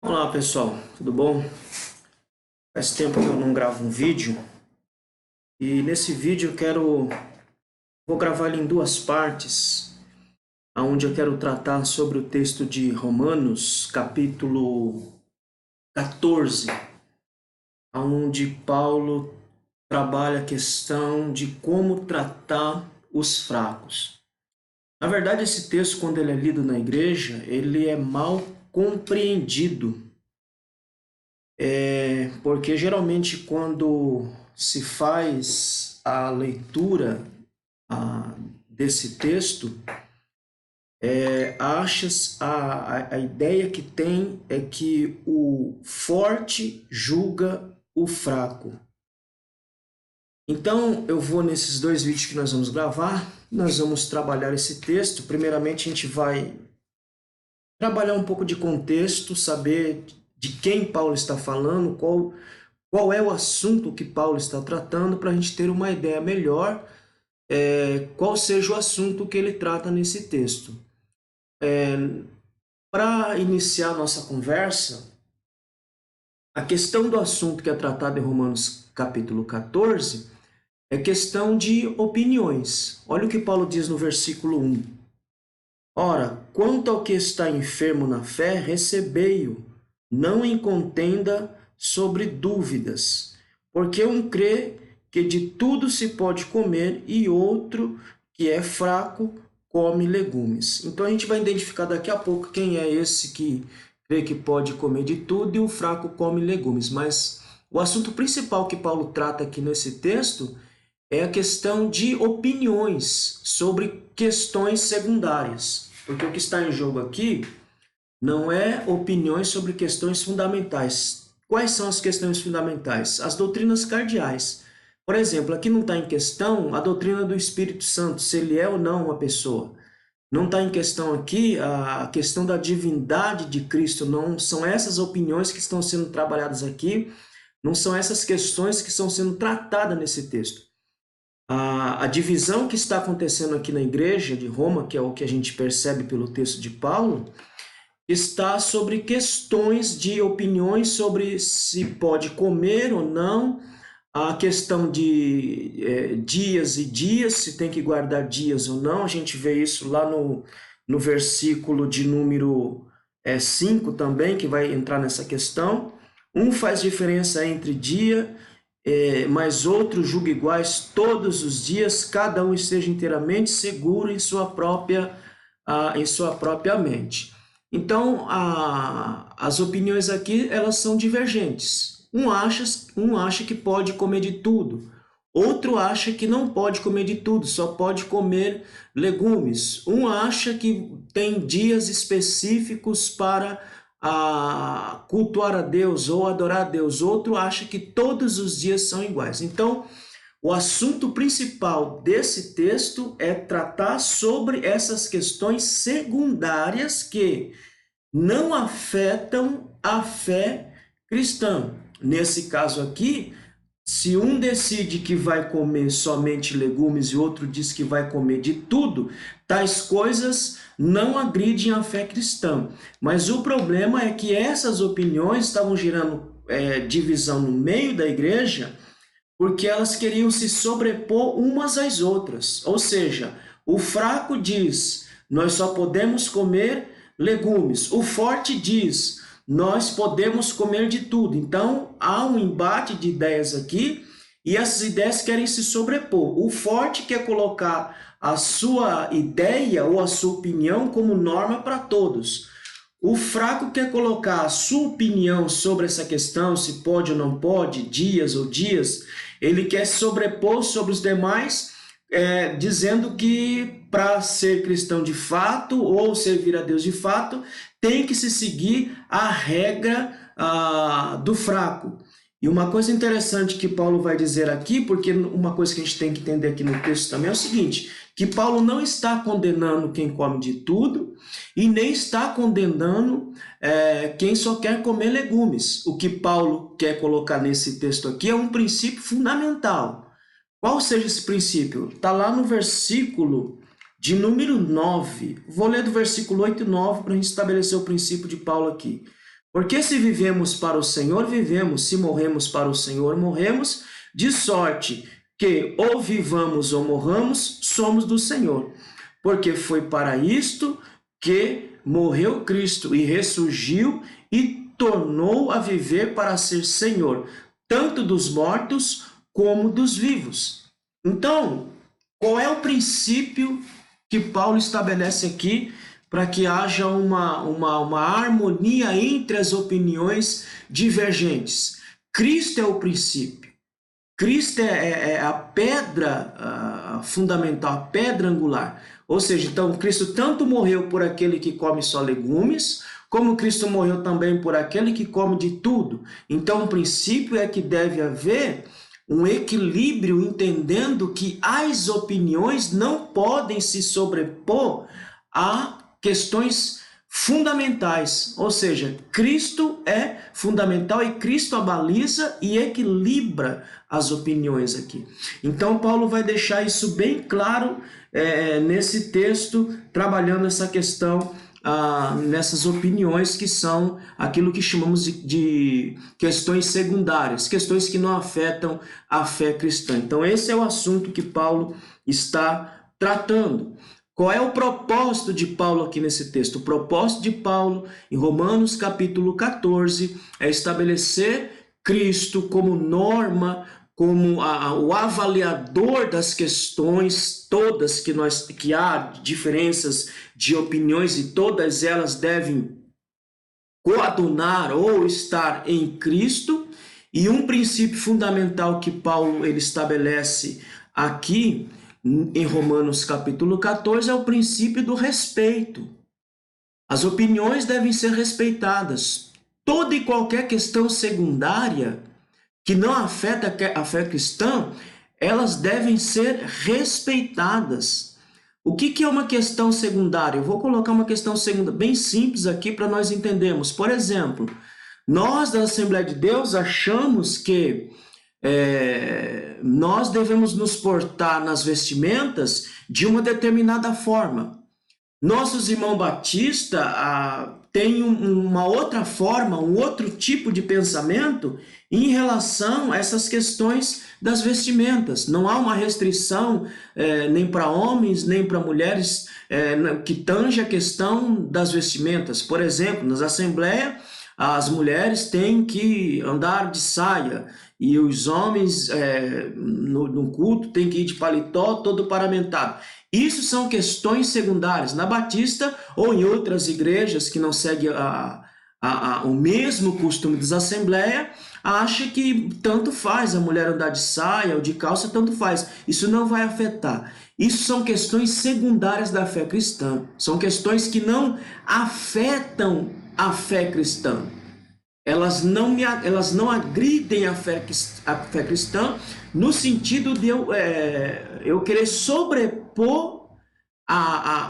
Olá pessoal, tudo bom? Faz tempo que eu não gravo um vídeo e nesse vídeo vou gravar ele em duas partes, onde eu quero tratar sobre o texto de Romanos, capítulo 14, onde Paulo trabalha a questão de como tratar os fracos. Na verdade, esse texto, quando ele é lido na igreja, ele é mal compreendido. Porque geralmente quando se faz a leitura desse texto, a ideia que tem é que o forte julga o fraco. Então eu vou nesses dois vídeos que nós vamos gravar, nós vamos trabalhar esse texto. Primeiramente a gente vai trabalhar um pouco de contexto, saber de quem Paulo está falando, qual é o assunto que Paulo está tratando, para a gente ter uma ideia melhor qual seja o assunto que ele trata nesse texto. Para iniciar nossa conversa, a questão do assunto que é tratado em Romanos capítulo 14 é questão de opiniões. Olha o que Paulo diz no versículo 1. Ora, quanto ao que está enfermo na fé, recebei-o, não em contenda sobre dúvidas, porque um crê que de tudo se pode comer e outro que é fraco come legumes. Então a gente vai identificar daqui a pouco quem é esse que crê que pode comer de tudo e o fraco come legumes. Mas o assunto principal que Paulo trata aqui nesse texto é a questão de opiniões sobre questões secundárias. Porque o que está em jogo aqui não é opiniões sobre questões fundamentais. Quais são as questões fundamentais? As doutrinas cardeais. Por exemplo, aqui não está em questão a doutrina do Espírito Santo, se ele é ou não uma pessoa. Não está em questão aqui a questão da divindade de Cristo. Não são essas opiniões que estão sendo trabalhadas aqui, não são essas questões que estão sendo tratadas nesse texto. A divisão que está acontecendo aqui na igreja de Roma, que é o que a gente percebe pelo texto de Paulo, está sobre questões de opiniões sobre se pode comer ou não, a questão de dias e dias, se tem que guardar dias ou não. A gente vê isso lá no versículo de número 5 também, que vai entrar nessa questão. Um faz diferença entre dia, mas outro julga iguais todos os dias, cada um esteja inteiramente seguro em sua própria mente. Então, as opiniões aqui, elas são divergentes. Um acha que pode comer de tudo. Outro acha que não pode comer de tudo, só pode comer legumes. Um acha que tem dias específicos para cultuar a Deus ou adorar a Deus. Outro acha que todos os dias são iguais. Então, o assunto principal desse texto é tratar sobre essas questões secundárias que não afetam a fé cristã. Nesse caso aqui, se um decide que vai comer somente legumes e outro diz que vai comer de tudo, tais coisas não agridem a fé cristã. Mas o problema é que essas opiniões estavam gerando divisão no meio da igreja, porque elas queriam se sobrepor umas às outras. Ou seja, o fraco diz, nós só podemos comer legumes. O forte diz, nós podemos comer de tudo. Então, há um embate de ideias aqui e essas ideias querem se sobrepor. O forte quer colocar a sua ideia ou a sua opinião como norma para todos. O fraco quer colocar a sua opinião sobre essa questão, se pode ou não pode, dias ou dias. Ele quer se sobrepor sobre os demais, dizendo que para ser cristão de fato ou servir a Deus de fato, tem que se seguir a regra do fraco. E uma coisa interessante que Paulo vai dizer aqui, porque uma coisa que a gente tem que entender aqui no texto também é o seguinte, que Paulo não está condenando quem come de tudo e nem está condenando quem só quer comer legumes. O que Paulo quer colocar nesse texto aqui é um princípio fundamental. Qual seja esse princípio? Está lá no versículo de número 9. Vou ler do versículo 8 e 9 para a gente estabelecer o princípio de Paulo aqui. Porque se vivemos para o Senhor, vivemos, se morremos para o Senhor, morremos, de sorte que ou vivamos ou morramos, somos do Senhor. Porque foi para isto que morreu Cristo e ressurgiu e tornou a viver para ser Senhor, tanto dos mortos como dos vivos. Então, qual é o princípio que Paulo estabelece aqui para que haja uma harmonia entre as opiniões divergentes? Cristo é o princípio. Cristo é a pedra fundamental, a pedra angular. Ou seja, então Cristo tanto morreu por aquele que come só legumes, como Cristo morreu também por aquele que come de tudo. Então o princípio é que deve haver um equilíbrio, entendendo que as opiniões não podem se sobrepor a questões fundamentais, ou seja, Cristo é fundamental e Cristo abaliza e equilibra as opiniões aqui. Então Paulo vai deixar isso bem claro nesse texto, trabalhando essa questão nessas opiniões que são aquilo que chamamos de questões secundárias, questões que não afetam a fé cristã. Então esse é o assunto que Paulo está tratando. Qual é o propósito de Paulo aqui nesse texto? O propósito de Paulo, em Romanos capítulo 14, é estabelecer Cristo como norma, como o avaliador das questões todas que há diferenças de opiniões e todas elas devem coadunar ou estar em Cristo. E um princípio fundamental que Paulo ele estabelece aqui em Romanos capítulo 14 é o princípio do respeito. As opiniões devem ser respeitadas. Toda e qualquer questão secundária que não afeta a fé cristã, elas devem ser respeitadas. O que é uma questão secundária? Eu vou colocar uma questão secundária bem simples aqui para nós entendermos. Por exemplo, nós da Assembleia de Deus achamos que nós devemos nos portar nas vestimentas de uma determinada forma. Nossos irmãos batistas têm uma outra forma, um outro tipo de pensamento em relação a essas questões das vestimentas. Não há uma restrição nem para homens, nem para mulheres que tange a questão das vestimentas. Por exemplo, nas assembleias, as mulheres têm que andar de saia e os homens no culto têm que ir de paletó todo paramentado. Isso são questões secundárias. Na Batista ou em outras igrejas que não seguem o mesmo costume das assembleias, acha que tanto faz a mulher andar de saia ou de calça, tanto faz. Isso não vai afetar. Isso são questões secundárias da fé cristã. São questões que não afetam a fé cristã. Elas não agridem a fé cristã no sentido de eu querer sobrepor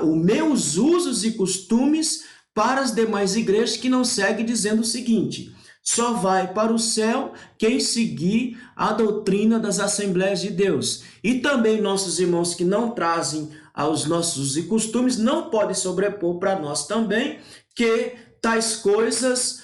os meus usos e costumes para as demais igrejas que não seguem, dizendo o seguinte: só vai para o céu quem seguir a doutrina das Assembleias de Deus. E também nossos irmãos que não trazem aos nossos usos e costumes não podem sobrepor para nós também, que tais coisas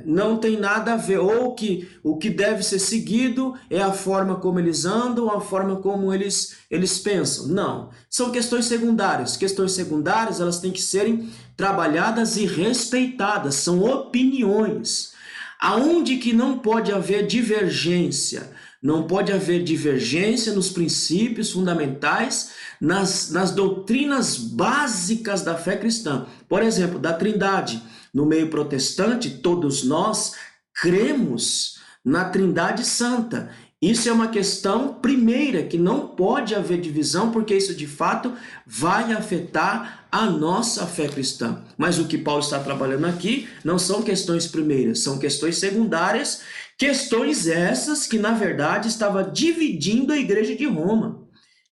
não tem nada a ver, ou que o que deve ser seguido é a forma como eles andam, a forma como eles pensam. Não, são questões secundárias. Questões secundárias, elas têm que serem trabalhadas e respeitadas, são opiniões. Aonde que não pode haver divergência? Não pode haver divergência nos princípios fundamentais, nas doutrinas básicas da fé cristã. Por exemplo, da Trindade. No meio protestante, todos nós cremos na Trindade Santa. Isso é uma questão primeira, que não pode haver divisão, porque isso de fato vai afetar a nossa fé cristã. Mas o que Paulo está trabalhando aqui não são questões primeiras, são questões secundárias, questões essas que na verdade estava dividindo a igreja de Roma.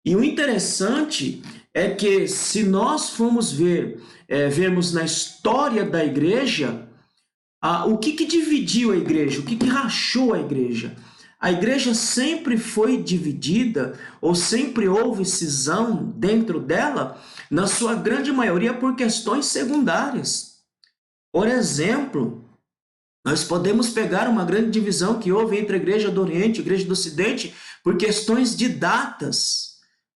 E o interessante é que se nós formos vermos na história da igreja, o que dividiu a igreja, o que rachou a igreja? A igreja sempre foi dividida, ou sempre houve cisão dentro dela, na sua grande maioria por questões secundárias. Por exemplo, nós podemos pegar uma grande divisão que houve entre a Igreja do Oriente e a Igreja do Ocidente por questões de datas,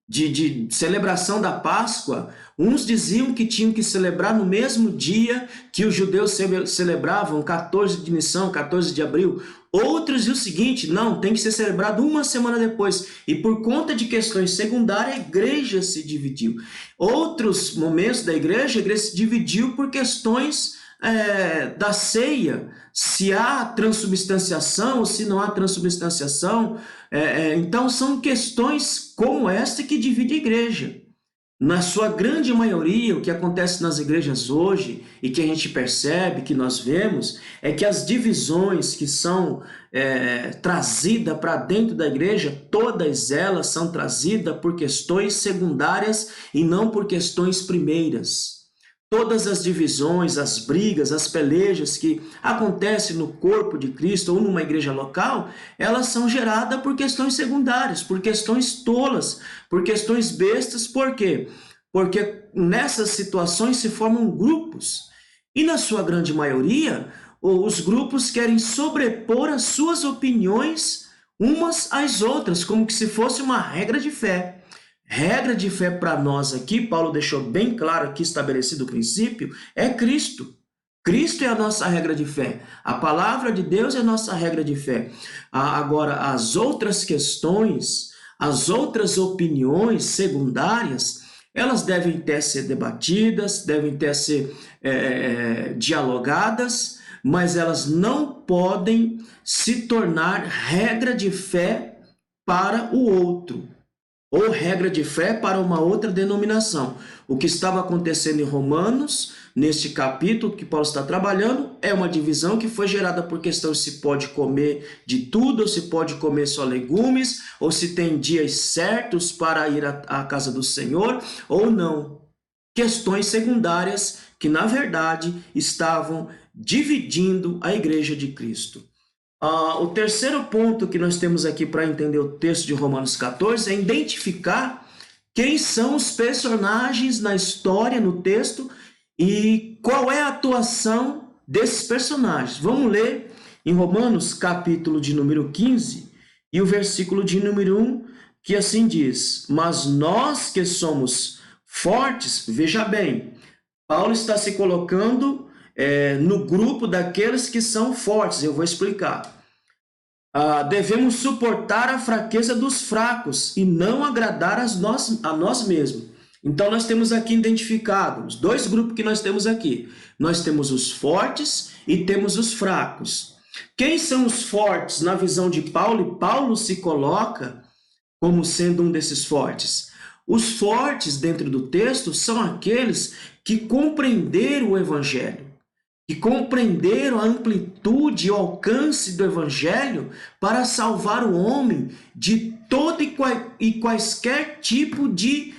de celebração da Páscoa. Uns diziam que tinham que celebrar no mesmo dia que os judeus celebravam, 14 de Nissan, 14 de abril. Outros diziam o seguinte: não, tem que ser celebrado uma semana depois. E por conta de questões secundárias, a igreja se dividiu. Outros momentos da igreja, a igreja se dividiu por questões da ceia, se há transubstanciação ou se não há transubstanciação. Então são questões como esta que dividem a igreja. Na sua grande maioria, o que acontece nas igrejas hoje e que a gente percebe, que nós vemos, é que as divisões que são trazidas para dentro da igreja, todas elas são trazidas por questões secundárias e não por questões primeiras. Todas as divisões, as brigas, as pelejas que acontecem no corpo de Cristo ou numa igreja local, elas são geradas por questões secundárias, por questões tolas, por questões bestas. Por quê? Porque nessas situações se formam grupos. E na sua grande maioria, os grupos querem sobrepor as suas opiniões umas às outras, como que se fosse uma regra de fé. Regra de fé para nós aqui, Paulo deixou bem claro aqui, estabelecido o princípio, é Cristo. Cristo é a nossa regra de fé. A palavra de Deus é a nossa regra de fé. Agora, as outras questões, as outras opiniões secundárias, elas devem ser debatidas, devem ser dialogadas, mas elas não podem se tornar regra de fé para o outro, ou regra de fé para uma outra denominação. O que estava acontecendo em Romanos, neste capítulo que Paulo está trabalhando, é uma divisão que foi gerada por questão se pode comer de tudo, ou se pode comer só legumes, ou se tem dias certos para ir à casa do Senhor, ou não. Questões secundárias que, na verdade, estavam dividindo a igreja de Cristo. O terceiro ponto que nós temos aqui para entender o texto de Romanos 14 é identificar quem são os personagens na história, no texto, e qual é a atuação desses personagens. Vamos ler em Romanos, capítulo de número 15, e o versículo de número 1, que assim diz: mas nós que somos fortes, veja bem, Paulo está se colocando no grupo daqueles que são fortes. Eu vou explicar. Devemos suportar a fraqueza dos fracos e não agradar a nós mesmos. Então nós temos aqui identificado os dois grupos que nós temos aqui. Nós temos os fortes e temos os fracos. Quem são os fortes na visão de Paulo? E Paulo se coloca como sendo um desses fortes. Os fortes dentro do texto são aqueles que compreenderam o evangelho, que compreenderam a amplitude e o alcance do evangelho para salvar o homem de todo e quaisquer tipo de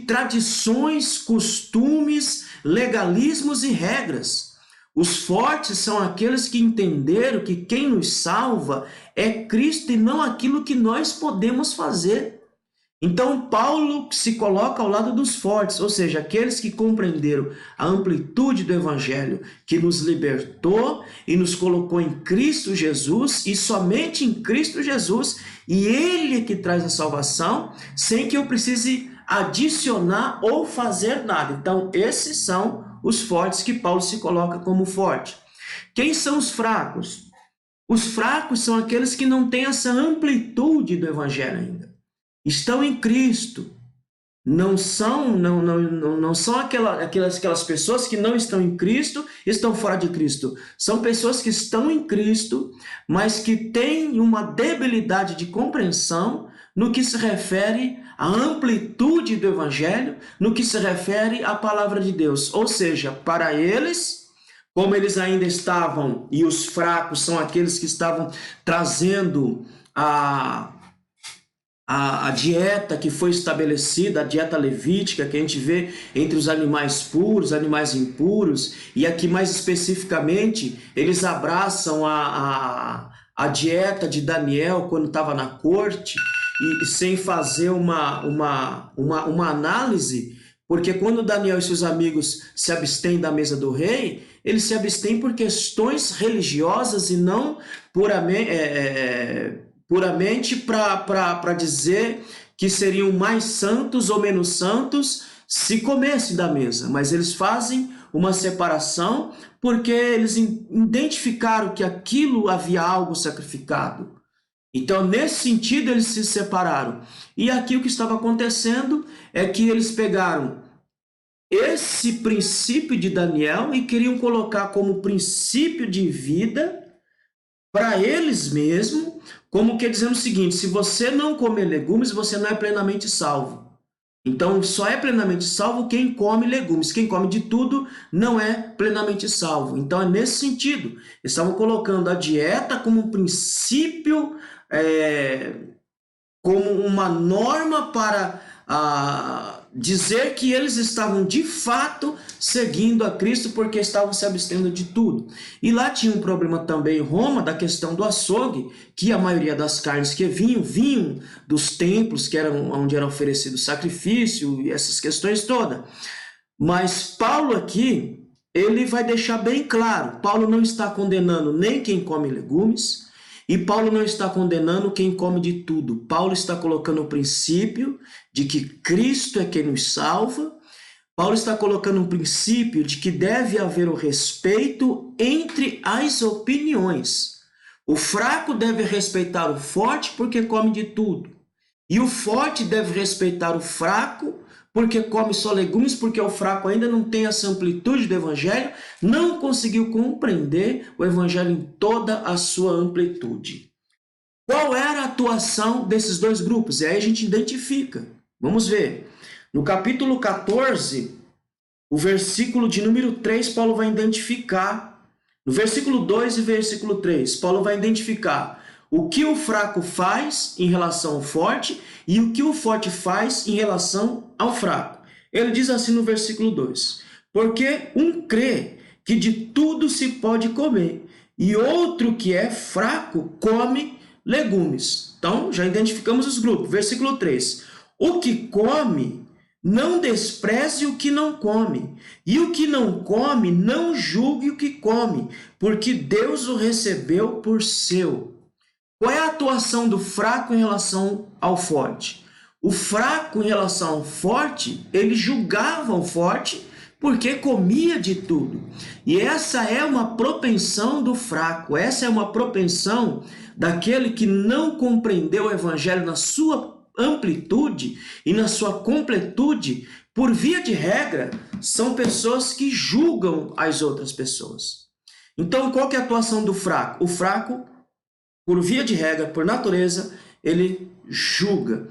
tradições, costumes, legalismos e regras. Os fortes são aqueles que entenderam que quem nos salva é Cristo e não aquilo que nós podemos fazer. Então, Paulo se coloca ao lado dos fortes, ou seja, aqueles que compreenderam a amplitude do evangelho, que nos libertou e nos colocou em Cristo Jesus, e somente em Cristo Jesus, e Ele é que traz a salvação, sem que eu precise adicionar ou fazer nada. Então, esses são os fortes que Paulo se coloca como forte. Quem são os fracos? Os fracos são aqueles que não têm essa amplitude do evangelho ainda. Estão em Cristo, não são aquelas pessoas que não estão em Cristo, estão fora de Cristo. São pessoas que estão em Cristo, mas que têm uma debilidade de compreensão no que se refere à amplitude do Evangelho, no que se refere à palavra de Deus. Ou seja, para eles, como eles ainda estavam, e os fracos são aqueles que estavam trazendo a dieta que foi estabelecida, a dieta levítica, que a gente vê entre os animais puros, animais impuros, e aqui mais especificamente, eles abraçam a dieta de Daniel quando estava na corte, e sem fazer uma análise Porque quando Daniel e seus amigos se abstêm da mesa do rei, eles se abstêm por questões religiosas e não puramente para dizer que seriam mais santos ou menos santos se comessem da mesa. Mas eles fazem uma separação porque eles identificaram que aquilo havia algo sacrificado. Então, nesse sentido, eles se separaram. E aqui o que estava acontecendo é que eles pegaram esse princípio de Daniel e queriam colocar como princípio de vida para eles mesmos, como que dizendo o seguinte: se você não comer legumes, você não é plenamente salvo. Então, só é plenamente salvo quem come legumes. Quem come de tudo não é plenamente salvo. Então, é nesse sentido. Eles estavam colocando a dieta como um princípio, como uma norma para dizer que eles estavam de fato seguindo a Cristo porque estavam se abstendo de tudo. E lá tinha um problema também em Roma da questão do açougue, que a maioria das carnes que vinham dos templos, que eram onde era oferecido sacrifício e essas questões todas. Mas Paulo aqui, ele vai deixar bem claro, Paulo não está condenando nem quem come legumes, e Paulo não está condenando quem come de tudo. Paulo está colocando o princípio de que Cristo é quem nos salva. Paulo está colocando um princípio de que deve haver o respeito entre as opiniões. O fraco deve respeitar o forte porque come de tudo. E o forte deve respeitar o fraco porque come só legumes, porque o fraco ainda não tem essa amplitude do evangelho, não conseguiu compreender o evangelho em toda a sua amplitude. Qual era a atuação desses dois grupos? E aí a gente identifica. Vamos ver. No capítulo 14, o versículo de número 3, Paulo vai identificar. No versículo 2 e versículo 3, Paulo vai identificar o que o fraco faz em relação ao forte e o que o forte faz em relação ao fraco. Ele diz assim no versículo 2: porque um crê que de tudo se pode comer, e outro que é fraco come legumes. Então, já identificamos os grupos. Versículo 3: o que come, não despreze o que não come, e o que não come, não julgue o que come, porque Deus o recebeu por seu. Qual é a atuação do fraco em relação ao forte? O fraco em relação ao forte, ele julgava o forte porque comia de tudo. E essa é uma propensão do fraco, essa é uma propensão daquele que não compreendeu o evangelho na sua amplitude e na sua completude. Por via de regra, são pessoas que julgam as outras pessoas. Então, qual que é a atuação do fraco? O fraco, por via de regra, por natureza, ele julga.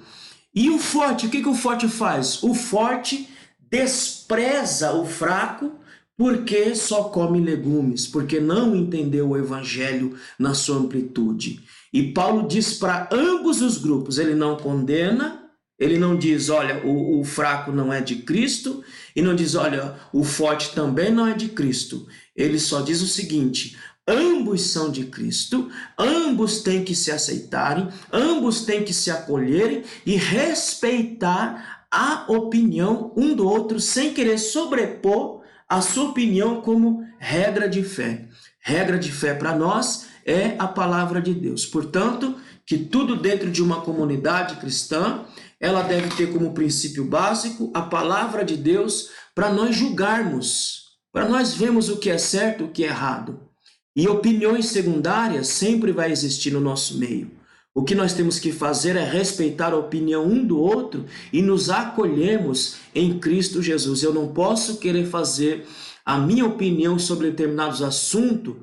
E o forte, o que o forte faz? O forte despreza o fraco porque só come legumes, porque não entendeu o evangelho na sua amplitude. E Paulo diz para ambos os grupos, ele não condena, ele não diz, olha, o fraco não é de Cristo, e não diz, olha, o forte também não é de Cristo. Ele só diz o seguinte: ambos são de Cristo, ambos têm que se aceitarem, ambos têm que se acolherem e respeitar a opinião um do outro, sem querer sobrepor a sua opinião como regra de fé. Regra de fé para nós é a palavra de Deus. Portanto, que tudo dentro de uma comunidade cristã, ela deve ter como princípio básico a palavra de Deus para nós julgarmos, para nós vermos o que é certo e o que é errado. E opiniões secundárias sempre vai existir no nosso meio. O que nós temos que fazer é respeitar a opinião um do outro e nos acolhermos em Cristo Jesus. Eu não posso querer fazer a minha opinião sobre determinados assuntos,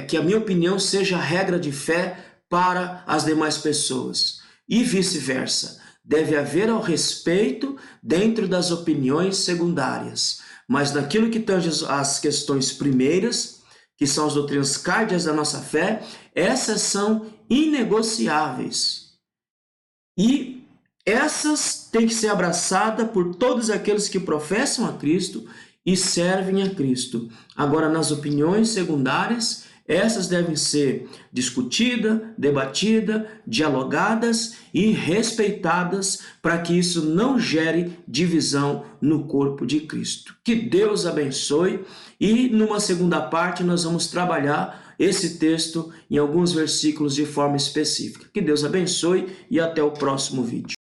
que a minha opinião seja regra de fé para as demais pessoas. E vice-versa. Deve haver o respeito dentro das opiniões secundárias. Mas naquilo que tange as questões primeiras, que são as doutrinas cárdeas da nossa fé, essas são inegociáveis. E essas têm que ser abraçadas por todos aqueles que professam a Cristo e servem a Cristo. Agora, nas opiniões secundárias, essas devem ser discutidas, debatidas, dialogadas e respeitadas para que isso não gere divisão no corpo de Cristo. Que Deus abençoe e numa segunda parte nós vamos trabalhar esse texto em alguns versículos de forma específica. Que Deus abençoe e até o próximo vídeo.